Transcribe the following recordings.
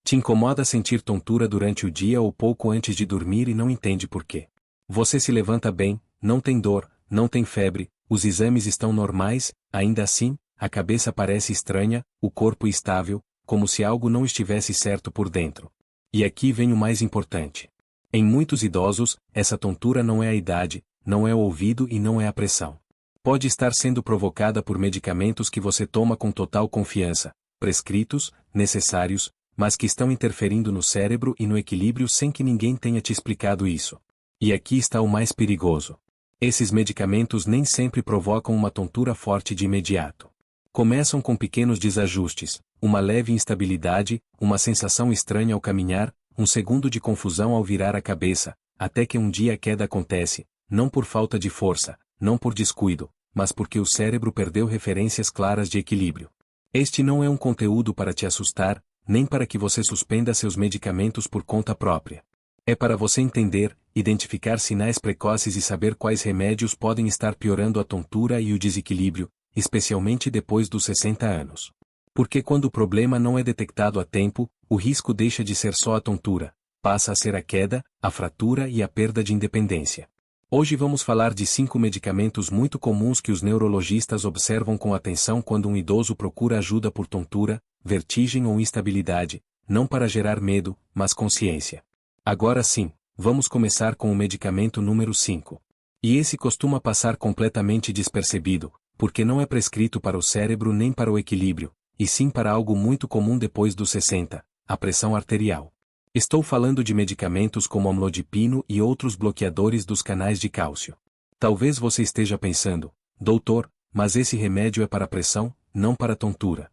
Te incomoda sentir tontura durante o dia ou pouco antes de dormir e não entende por quê. Você se levanta bem, não tem dor, não tem febre, os exames estão normais, ainda assim, a cabeça parece estranha, o corpo instável, como se algo não estivesse certo por dentro. E aqui vem o mais importante. Em muitos idosos, essa tontura não é a idade, não é o ouvido e não é a pressão. Pode estar sendo provocada por medicamentos que você toma com total confiança, prescritos, necessários, mas que estão interferindo no cérebro e no equilíbrio sem que ninguém tenha te explicado isso. E aqui está o mais perigoso. Esses medicamentos nem sempre provocam uma tontura forte de imediato. Começam com pequenos desajustes, uma leve instabilidade, uma sensação estranha ao caminhar, um segundo de confusão ao virar a cabeça, até que um dia a queda acontece, não por falta de força, não por descuido, mas porque o cérebro perdeu referências claras de equilíbrio. Este não é um conteúdo para te assustar, nem para que você suspenda seus medicamentos por conta própria. É para você entender, identificar sinais precoces e saber quais remédios podem estar piorando a tontura e o desequilíbrio, especialmente depois dos 60 anos. Porque quando o problema não é detectado a tempo, o risco deixa de ser só a tontura, passa a ser a queda, a fratura e a perda de independência. Hoje vamos falar de 5 medicamentos muito comuns que os neurologistas observam com atenção quando um idoso procura ajuda por tontura, vertigem ou instabilidade, não para gerar medo, mas consciência. Agora sim, vamos começar com o medicamento número 5. E esse costuma passar completamente despercebido, porque não é prescrito para o cérebro nem para o equilíbrio, e sim para algo muito comum depois dos 60, a pressão arterial. Estou falando de medicamentos como amlodipino e outros bloqueadores dos canais de cálcio. Talvez você esteja pensando, doutor, mas esse remédio é para pressão, não para tontura.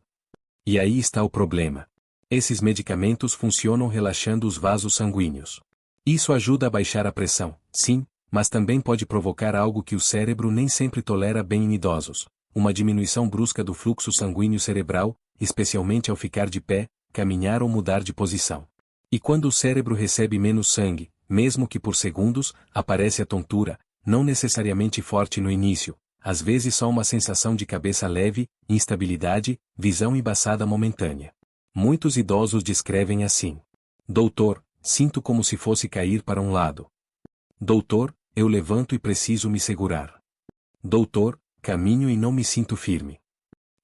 E aí está o problema. Esses medicamentos funcionam relaxando os vasos sanguíneos. Isso ajuda a baixar a pressão, sim, mas também pode provocar algo que o cérebro nem sempre tolera bem em idosos, uma diminuição brusca do fluxo sanguíneo cerebral, especialmente ao ficar de pé, caminhar ou mudar de posição. E quando o cérebro recebe menos sangue, mesmo que por segundos, aparece a tontura, não necessariamente forte no início, às vezes só uma sensação de cabeça leve, instabilidade, visão embaçada momentânea. Muitos idosos descrevem assim: doutor, sinto como se fosse cair para um lado. Doutor, eu levanto e preciso me segurar. Doutor, caminho e não me sinto firme.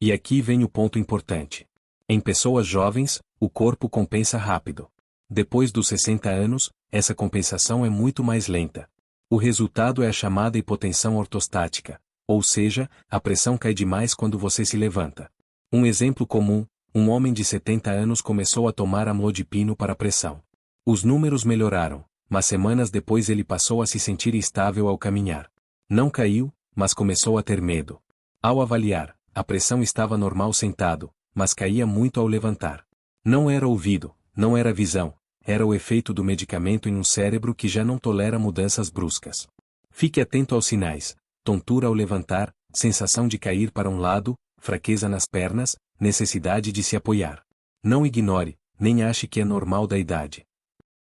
E aqui vem o ponto importante. Em pessoas jovens, o corpo compensa rápido. Depois dos 60 anos, essa compensação é muito mais lenta. O resultado é a chamada hipotensão ortostática, ou seja, a pressão cai demais quando você se levanta. Um exemplo comum: um homem de 70 anos começou a tomar amlodipino para pressão. Os números melhoraram, mas semanas depois ele passou a se sentir instável ao caminhar. Não caiu, mas começou a ter medo. Ao avaliar, a pressão estava normal sentado, mas caía muito ao levantar. Não era ouvido, não era visão, era o efeito do medicamento em um cérebro que já não tolera mudanças bruscas. Fique atento aos sinais: tontura ao levantar, sensação de cair para um lado, fraqueza nas pernas, necessidade de se apoiar. Não ignore, nem ache que é normal da idade.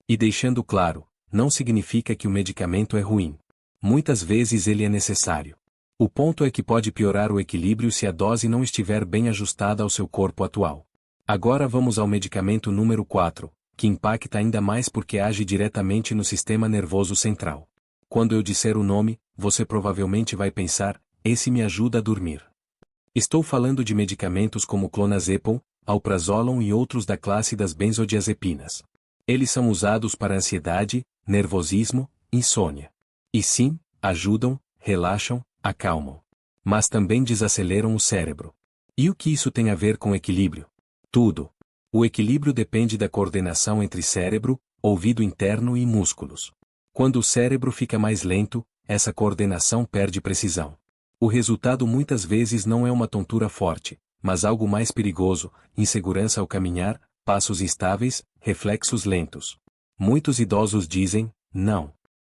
E deixando claro, não significa que o medicamento é ruim. Muitas vezes ele é necessário. O ponto é que pode piorar o equilíbrio se a dose não estiver bem ajustada ao seu corpo atual. Agora vamos ao medicamento número 4, que impacta ainda mais porque age diretamente no sistema nervoso central. Quando eu disser o nome, você provavelmente vai pensar: esse me ajuda a dormir. Estou falando de medicamentos como clonazepam, alprazolam e outros da classe das benzodiazepinas. Eles são usados para ansiedade, nervosismo, insônia. E sim, ajudam, relaxam, acalmam. Mas também desaceleram o cérebro. E o que isso tem a ver com equilíbrio? Tudo. O equilíbrio depende da coordenação entre cérebro, ouvido interno e músculos. Quando o cérebro fica mais lento, essa coordenação perde precisão. O resultado muitas vezes não é uma tontura forte, mas algo mais perigoso: insegurança ao caminhar, passos instáveis, reflexos lentos. Muitos idosos dizem: não.